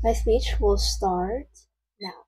My speech will start now.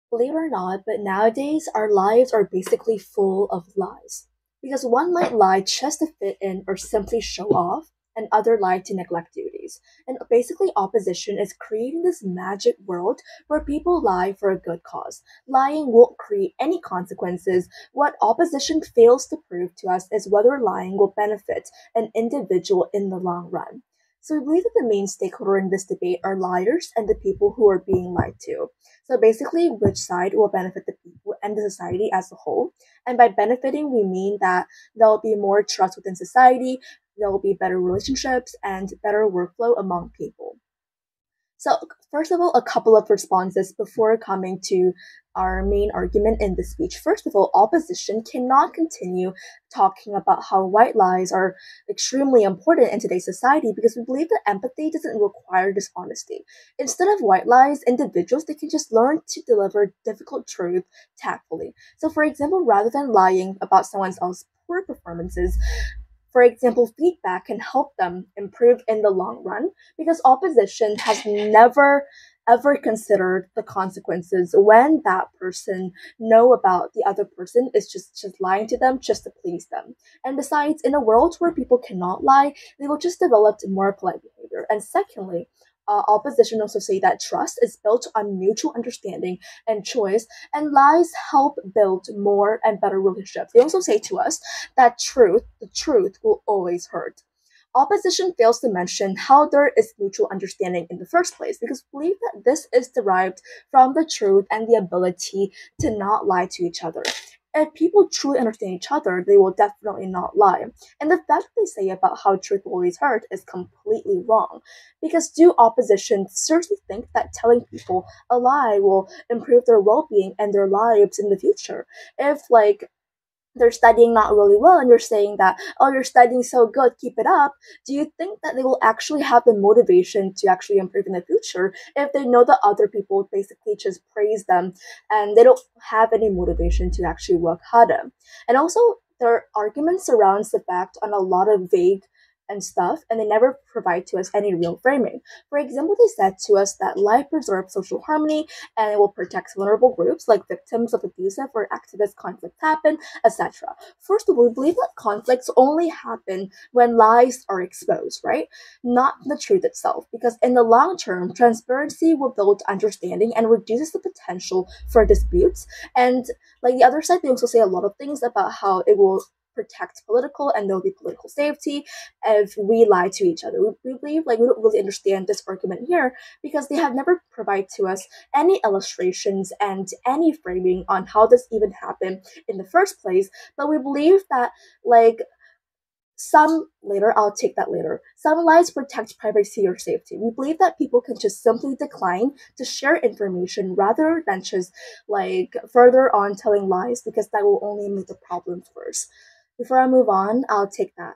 Believe it or not, but nowadays our lives are basically full of lies. Because one might lie just to fit in or simply show off, and other lie to neglect duties. And basically, opposition is creating this magic world where people lie for a good cause. Lying won't create any consequences. What opposition fails to prove to us is whether lying will benefit an individual in the long run. So we believe that the main stakeholder in this debate are liars and the people who are being lied to. So basically, which side will benefit the people and the society as a whole. And by benefiting, we mean that there will be more trust within society, there will be better relationships, and better workflow among people. So, first of all, a couple of responses before coming to our main argument in the speech. First of all, opposition cannot continue talking about how white lies are extremely important in today's society because we believe that empathy doesn't require dishonesty. Instead of white lies, individuals they can just learn to deliver difficult truth tactfully. So, for example, rather than lying about someone else's poor performances, for example, feedback can help them improve in the long run because opposition has never ever considered the consequences when that person know about the other person is just lying to them just to please them. And besides, in a world where people cannot lie, they will just develop more polite behavior. And secondly, opposition also say that trust is built on mutual understanding and choice, and lies help build more and better relationships. They also say to us that the truth will always hurt. Opposition fails to mention how there is mutual understanding in the first place because we believe that this is derived from the truth and the ability to not lie to each other. If people truly understand each other, they will definitely not lie. And the fact they say about how truth will always hurt is completely wrong. Because do opposition seriously think that telling people a lie will improve their well being and their lives in the future? If, like, they're studying not really well and you're saying that, oh, you're studying so good, keep it up, do you think that they will actually have the motivation to actually improve in the future if they know that other people basically just praise them and they don't have any motivation to actually work harder? And also, their argument surrounds the fact on a lot of vague and stuff, and they never provide to us any real framing. For example, they said to us that life preserves social harmony and it will protect vulnerable groups like victims of abusive or activist conflicts happen, etc. First of all, we believe that conflicts only happen when lies are exposed, right? Not the truth itself, because in the long term, transparency will build understanding and reduces the potential for disputes. And like the other side, they also say a lot of things about how it will protect political and there'll be political safety if we lie to each other. We believe like we don't really understand this argument here because they have never provided to us any illustrations and any framing on how this even happened in the first place. But we believe that like some later, I'll take that later. Some lies protect privacy or safety. We believe that people can just simply decline to share information rather than just like further on telling lies because that will only make the problems worse. Before I move on, I'll take that.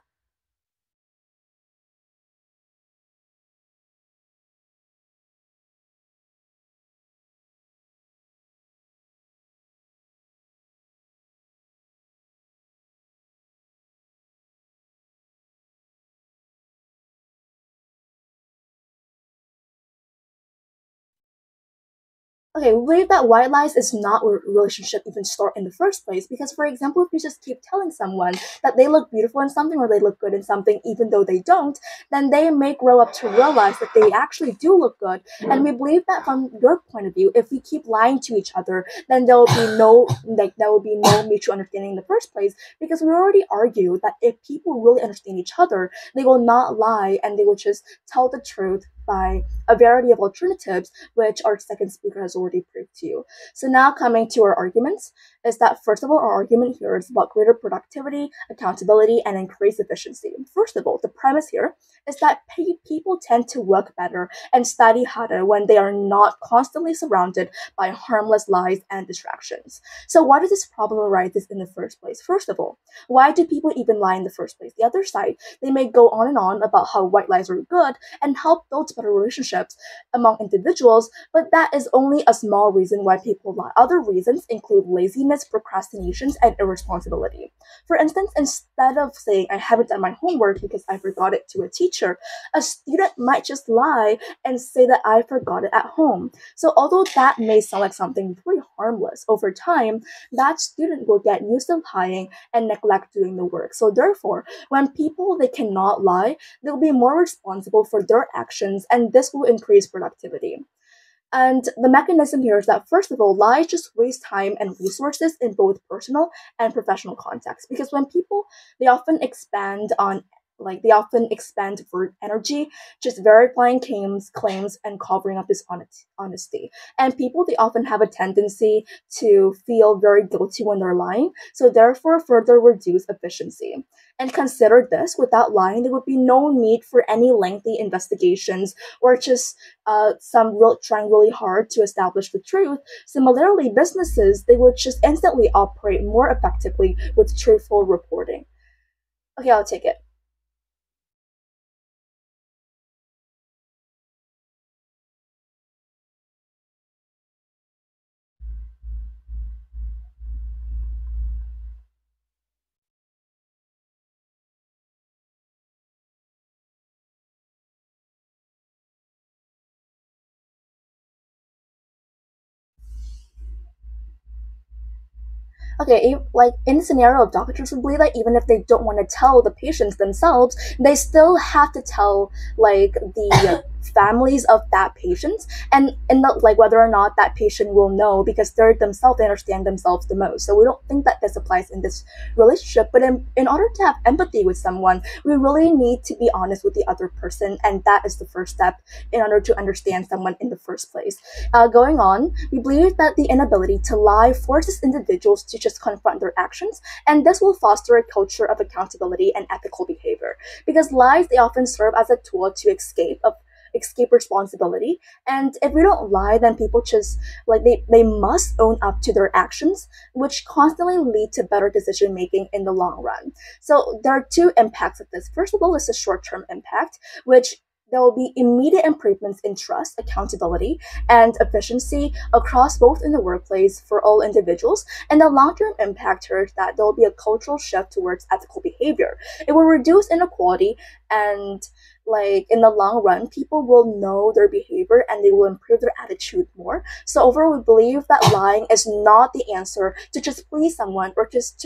Okay, we believe that white lies is not where relationship even start in the first place. Because, for example, if you just keep telling someone that they look beautiful in something or they look good in something, even though they don't, then they may grow up to realize that they actually do look good. And we believe that from your point of view, if we keep lying to each other, then there will be no mutual understanding in the first place. Because we already argued that if people really understand each other, they will not lie and they will just tell the truth by a variety of alternatives, which our second speaker has already proved to you. So now coming to our arguments, is that first of all, our argument here is about greater productivity, accountability, and increased efficiency. First of all, the premise here is that people tend to work better and study harder when they are not constantly surrounded by harmless lies and distractions. So why does this problem arise in the first place? First of all, why do people even lie in the first place? The other side, they may go on and on about how white lies are good and help build better relationships among individuals, but that is only a small reason why people lie. Other reasons include laziness laziness, procrastinations, and irresponsibility. For instance, instead of saying, I haven't done my homework because I forgot it to a teacher, a student might just lie and say that I forgot it at home. So, although that may sound like something very harmless, over time, that student will get used to lying and neglect doing the work. So, therefore, when people they cannot lie, they'll be more responsible for their actions, and this will increase productivity. And the mechanism here is that, first of all, lies just waste time and resources in both personal and professional contexts. Because when people, they often expand on they often expend for energy just verifying claims and covering up this honesty. And people they often have a tendency to feel very guilty when they're lying, so therefore further reduce efficiency. And consider this: without lying, there would be no need for any lengthy investigations or just trying really hard to establish the truth. Similarly, businesses they would just instantly operate more effectively with truthful reporting. Okay, I'll take it. Okay, like in the scenario of doctors would believe that even if they don't want to tell the patients themselves, they still have to tell like the families of that patient, and in the like whether or not that patient will know, because they're themselves they understand themselves the most. So we don't think that this applies in this relationship, but in order to have empathy with someone, we really need to be honest with the other person, and that is the first step in order to understand someone in the first place. Going on, we believe that the inability to lie forces individuals to just confront their actions, and this will foster a culture of accountability and ethical behavior. Because lies they often serve as a tool to escape responsibility, and if we don't lie, then people just they must own up to their actions, which constantly lead to better decision making in the long run. So there are two impacts of this. First of all is the short-term impact, which there will be immediate improvements in trust, accountability, and efficiency across both in the workplace for all individuals. And the long term impact here is that there will be a cultural shift towards ethical behavior. It will reduce inequality, and in the long run, people will know their behavior and they will improve their attitude more. So overall, we believe that lying is not the answer to just please someone, or just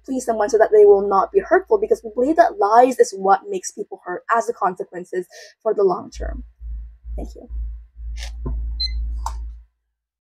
please someone so that they will not be hurtful, because we believe that lies is what makes people hurt as the consequences for the long term. Thank you.